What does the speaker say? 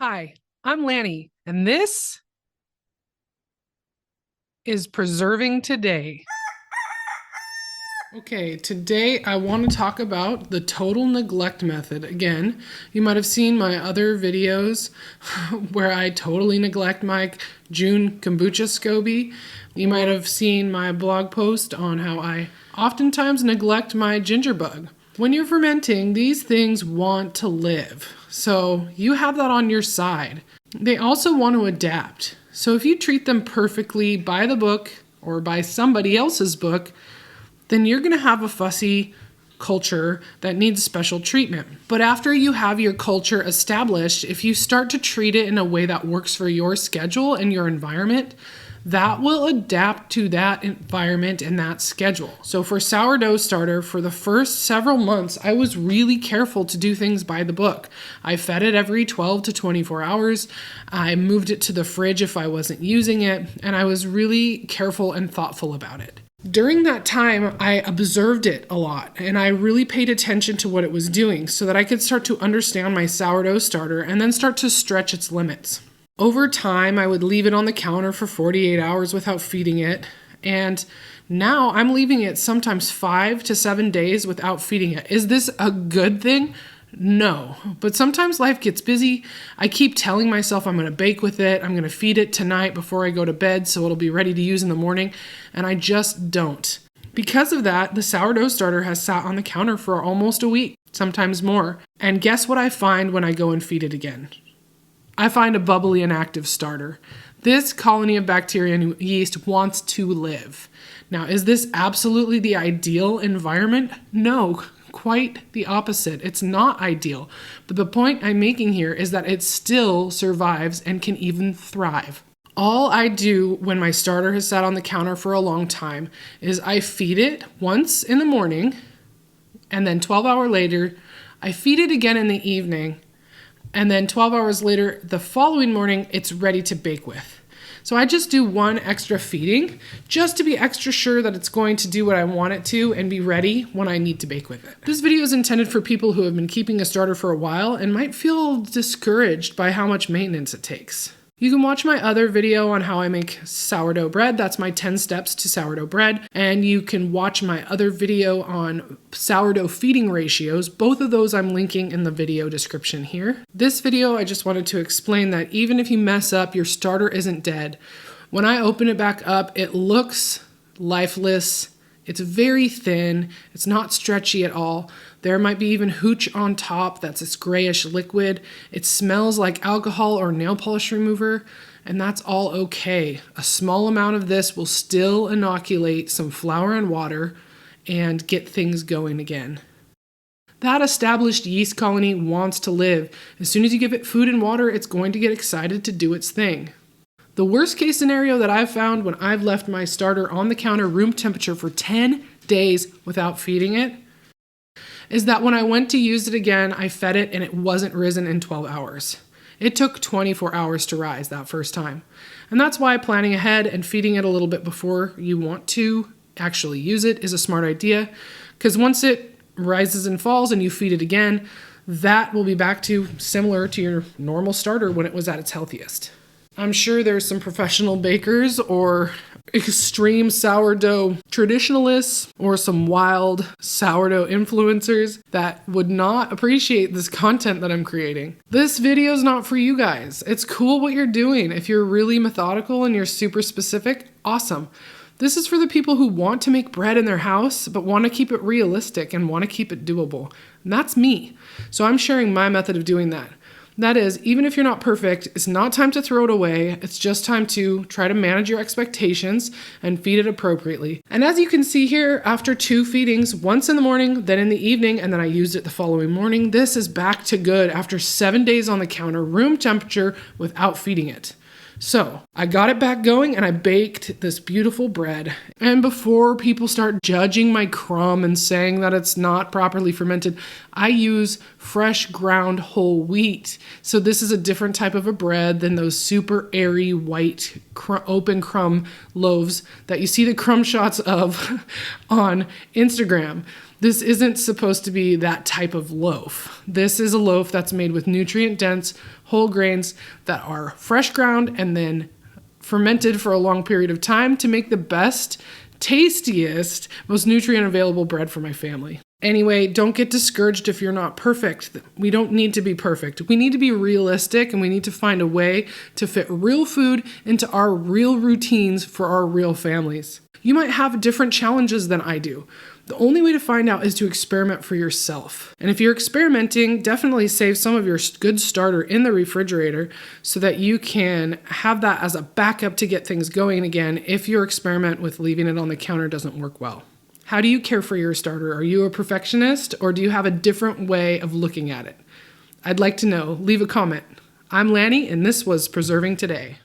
Hi, I'm Lanny, and this is Preserving Today. Okay, today I want to talk about the total neglect method. Again, you might have seen my other videos where I totally neglect my June kombucha SCOBY. You might have seen my blog post on how I oftentimes neglect my ginger bug. When you're fermenting, these things want to live. So you have that on your side. They also want to adapt. So if you treat them perfectly by the book or by somebody else's book, then you're going to have a fussy culture that needs special treatment. But after you have your culture established, if you start to treat it in a way that works for your schedule and your environment, that will adapt to that environment and that schedule. So for sourdough starter, for the first several months, I was really careful to do things by the book. I fed it every 12 to 24 hours. I moved it to the fridge if I wasn't using it, and I was really careful and thoughtful about it. During that time, I observed it a lot, and I really paid attention to what it was doing so that I could start to understand my sourdough starter and then start to stretch its limits. Over time, I would leave it on the counter for 48 hours without feeding it, and now I'm leaving it sometimes 5 to 7 days without feeding it. Is this a good thing? No, but sometimes life gets busy. I keep telling myself I'm going to bake with it. I'm going to feed it tonight before I go to bed so it'll be ready to use in the morning, and I just don't. Because of that, the sourdough starter has sat on the counter for almost a week, sometimes more. And guess what I find when I go and feed it again? I find a bubbly and active starter. This colony of bacteria and yeast wants to live. Now, is this absolutely the ideal environment? No. Quite the opposite. It's not ideal. But the point I'm making here is that it still survives and can even thrive. All I do when my starter has sat on the counter for a long time is I feed it once in the morning, and then 12 hours later, I feed it again in the evening, and then 12 hours later, the following morning, it's ready to bake with. So I just do one extra feeding just to be extra sure that it's going to do what I want it to and be ready when I need to bake with it. This video is intended for people who have been keeping a starter for a while and might feel discouraged by how much maintenance it takes. You can watch my other video on how I make sourdough bread. That's my 10 steps to sourdough bread. And you can watch my other video on sourdough feeding ratios. Both of those I'm linking in the video description here. This video, I just wanted to explain that even if you mess up, your starter isn't dead. When I open it back up, it looks lifeless. It's very thin. It's not stretchy at all. There might be even hooch on top that's this grayish liquid. It smells like alcohol or nail polish remover, and that's all okay. A small amount of this will still inoculate some flour and water and get things going again. That established yeast colony wants to live. As soon as you give it food and water, it's going to get excited to do its thing. The worst case scenario that I've found when I've left my starter on the counter room temperature for 10 days without feeding it is that when I went to use it again, I fed it and it wasn't risen in 12 hours. It took 24 hours to rise that first time. And that's why planning ahead and feeding it a little bit before you want to actually use it is a smart idea, because once it rises and falls and you feed it again, that will be back to similar to your normal starter when it was at its healthiest. I'm sure there's some professional bakers or extreme sourdough traditionalists or some wild sourdough influencers that would not appreciate this content that I'm creating. This video is not for you guys. It's cool what you're doing. If you're really methodical and you're super specific, awesome. This is for the people who want to make bread in their house but want to keep it realistic and want to keep it doable. And that's me. So I'm sharing my method of doing that. That is, even if you're not perfect, it's not time to throw it away. It's just time to try to manage your expectations and feed it appropriately. And as you can see here, after 2 feedings, once in the morning, then in the evening, and then I used it the following morning, this is back to good after 7 days on the counter, room temperature, without feeding it. So I got it back going and I baked this beautiful bread. And before people start judging my crumb and saying that it's not properly fermented, I use fresh ground whole wheat. So this is a different type of a bread than those super airy white open crumb loaves that you see the crumb shots of on Instagram. This isn't supposed to be that type of loaf. This is a loaf that's made with nutrient-dense whole grains that are fresh ground and then fermented for a long period of time to make the best, tastiest, most nutrient available bread for my family. Anyway, don't get discouraged if you're not perfect. We don't need to be perfect. We need to be realistic, and we need to find a way to fit real food into our real routines for our real families. You might have different challenges than I do. The only way to find out is to experiment for yourself. And if you're experimenting, definitely save some of your good starter in the refrigerator so that you can have that as a backup to get things going again if your experiment with leaving it on the counter doesn't work well. How do you care for your starter? Are you a perfectionist, or do you have a different way of looking at it? I'd like to know. Leave a comment. I'm Lanny, and this was Preserving Today.